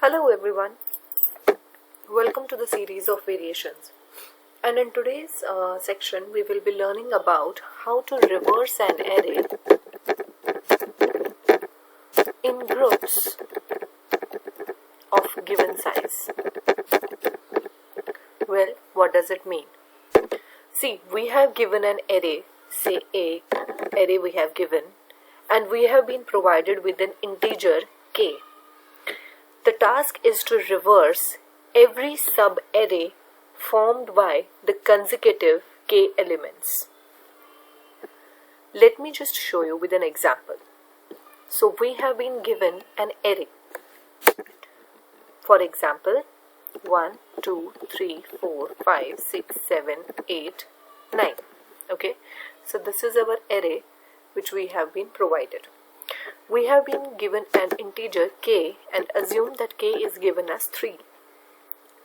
Hello everyone, welcome to the series of variations, and in today's section we will be learning about how to reverse an array in groups of given size. Well, what does it mean? See, we have given an array, say a array we have given, and we have been provided with an integer k. The task is to reverse every sub-array formed by the consecutive k elements. Let me just show you with an example. So we have been given an array. For example, 1, 2, 3, 4, 5, 6, 7, 8, 9. Okay, so this is our array which we have been provided. We have been given an integer k and assume that k is given as 3.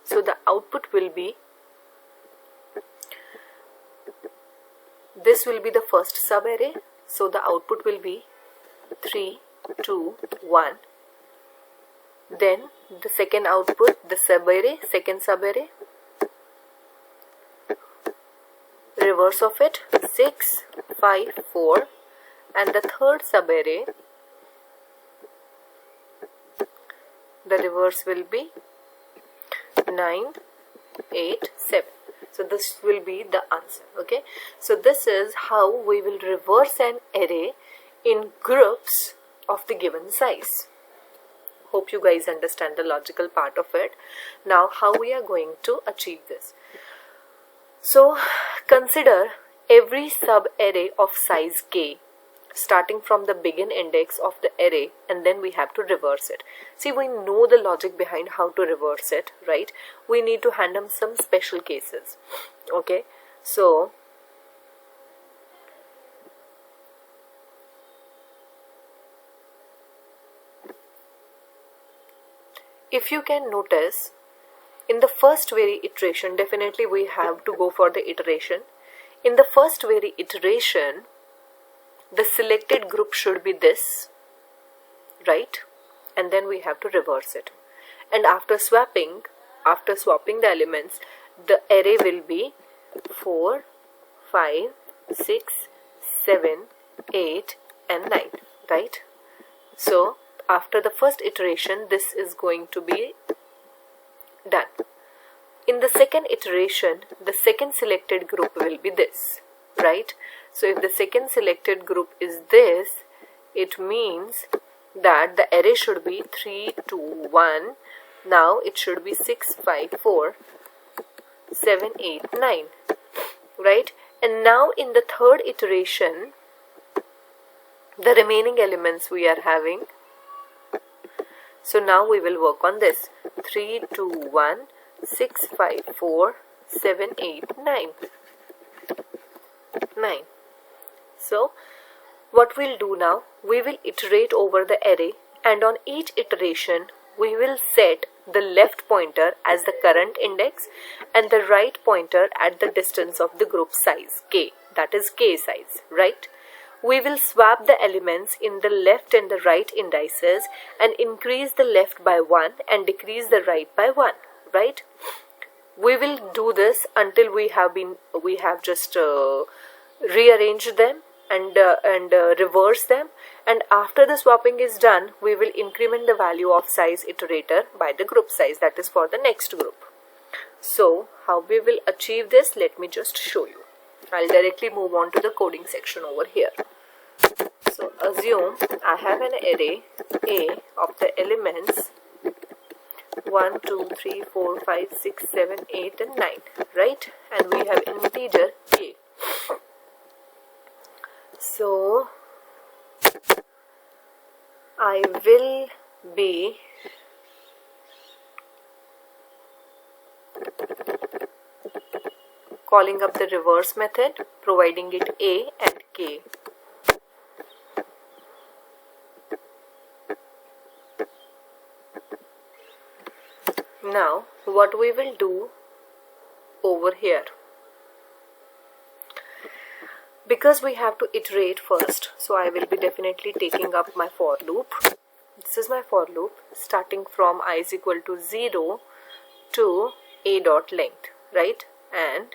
So the output will be, this will be the first subarray. So the output will be 3, 2, 1. Then the second output, the subarray, second subarray. Reverse of it, 6, 5, 4. And the third subarray, the reverse will be 9, 8, 7. So this will be the answer. Okay. So this is how we will reverse an array in groups of the given size. Hope you guys understand the logical part of it. Now how we are going to achieve this. So consider every sub-array of size k, starting from the begin index of the array, and then we have to reverse it. See, we know the logic behind how to reverse it, right? We need to handle some special cases. Okay, so if you can notice, in the first very iteration, definitely we have to go for the iteration. In the first very iteration, the selected group should be this, right? And then we have to reverse it. And after swapping the elements, the array will be 4, 5, 6, 7, 8 and 9, right? So after the first iteration, this is going to be done. In the second iteration, the second selected group will be this, right? So if the second selected group is this, it means that the array should be 3, 2, 1. Now it should be 6, 5, 4, 7, 8, 9, right? And now in the third iteration, the remaining elements we are having. So now we will work on this. 3, 2, 1, 6, 5, 4, 7, 8, 9. 9. So what we'll do now, we will iterate over the array, and on each iteration we will set the left pointer as the current index and the right pointer at the distance of the group size k, that is k size, right? We will swap the elements in the left and the right indices and increase the left by 1 and decrease the right by 1, right? We will do this until we have just rearranged them and reverse them, and after the swapping is done, we will increment the value of size iterator by the group size, that is for the next group. So how we will achieve this, let me just show you. I'll directly move on to the coding section over here. So assume I have an array A of the elements 1, 2, 3, 4, 5, 6, 7, 8 and 9, right? And we have an integer k. So I will be calling up the reverse method, providing it a and k. Now what we will do over here, because we have to iterate first, so I will be definitely taking up my for loop. this is my for loop starting from I is equal to 0 to a dot length, right? And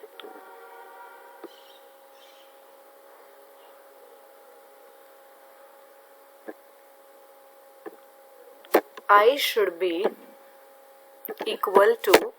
I should be equal to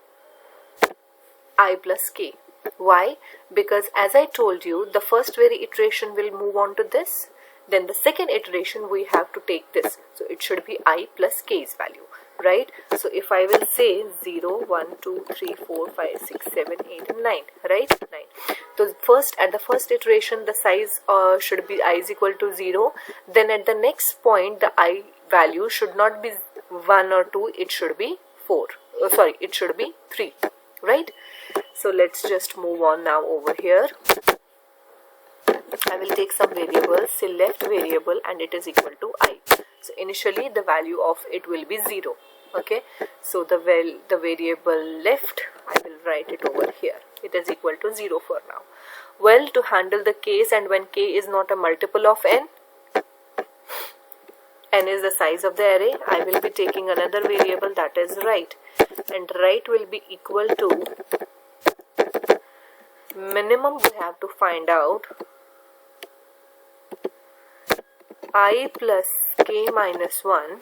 I plus k. Why? Because as I told you, the first very iteration will move on to this. Then the second iteration we have to take this. So it should be I plus k's value, right? So if I will say 0, 1, 2, 3, 4, 5, 6, 7, 8 and 9, right? 9. So first at the first iteration the size should be I is equal to 0. Then at the next point the I value should not be 1 or 2, it should be 4. It should be 3, right? So let's just move on now over here. I will take some variables, say left variable, and it is equal to I. So initially the value of it will be 0. Okay, so the variable left, I will write it over here. It is equal to 0 for now. Well, to handle the case and when k is not a multiple of n is the size of the array, I will be taking another variable, that is right, and right will be equal to minimum we have to find out I plus k minus 1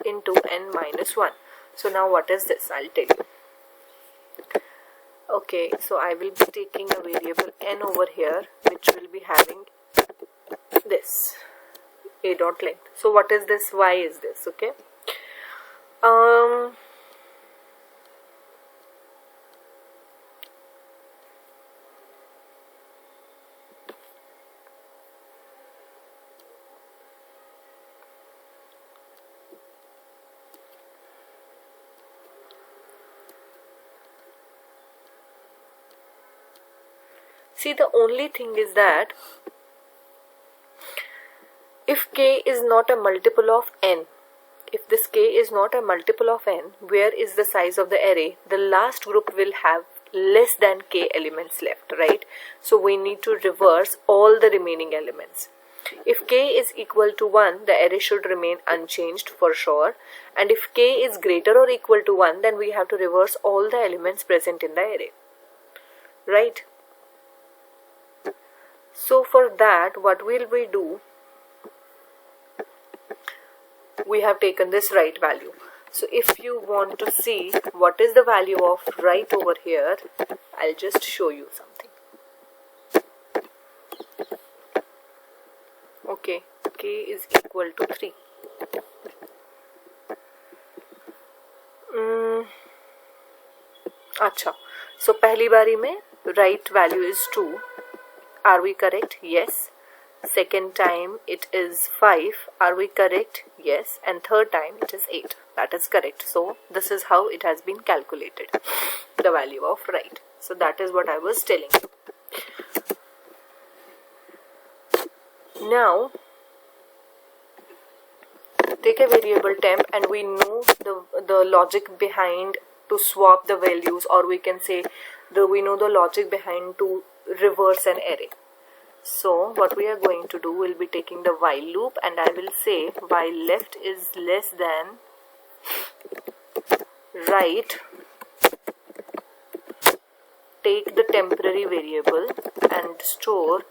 into n minus 1. So now what is this? I'll tell you. Okay, so I will be taking a variable n over here which will be having this a dot length. So what is this? Y is this? Okay. See, the only thing is that if k is not a multiple of n, if this k is not a multiple of n, where is the size of the array? The last group will have less than k elements left, right? So we need to reverse all the remaining elements. If k is equal to 1, the array should remain unchanged for sure. And if k is greater or equal to 1, then we have to reverse all the elements present in the array, right? So for that, what will we do? We have taken this right value. So if you want to see what is the value of right over here, I'll just show you something. Okay, k is equal to 3. अच्छा, so पहली बारी में right value is 2. Are we correct? Yes. Second time it is 5. Are we correct? Yes. And third time it is 8. That is correct. So this is how it has been calculated, the value of right. So that is what I was telling you. Now take a variable temp and we know the logic behind to swap the values, or we can say we know the logic behind to reverse an array. So what we are going to do, will be taking the while loop and I will say while left is less than right, take the temporary variable and store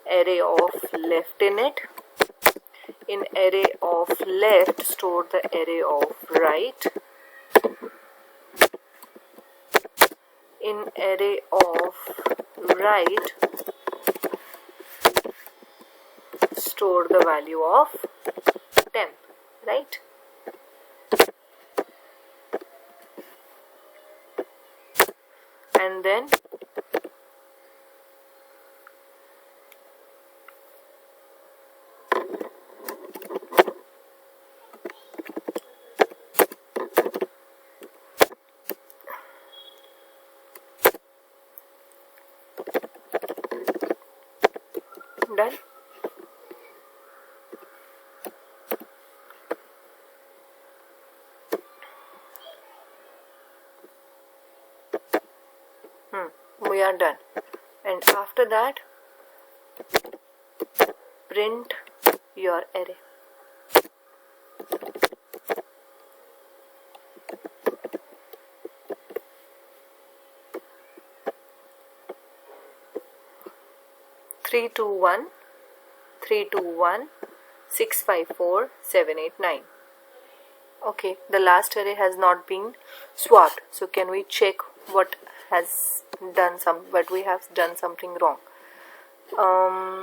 array of left in it. In array of left, store the array of right. In array of right, store the value of temp, right? And then done. We are done. And after that, print your array. 321, 321, 654, 789. Okay, the last array has not been swapped. So can we check what we have done something wrong? Done.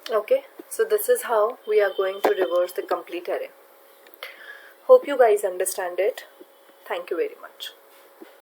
Okay, so this is how we are going to reverse the complete array. Hope you guys understand it. Thank you very much.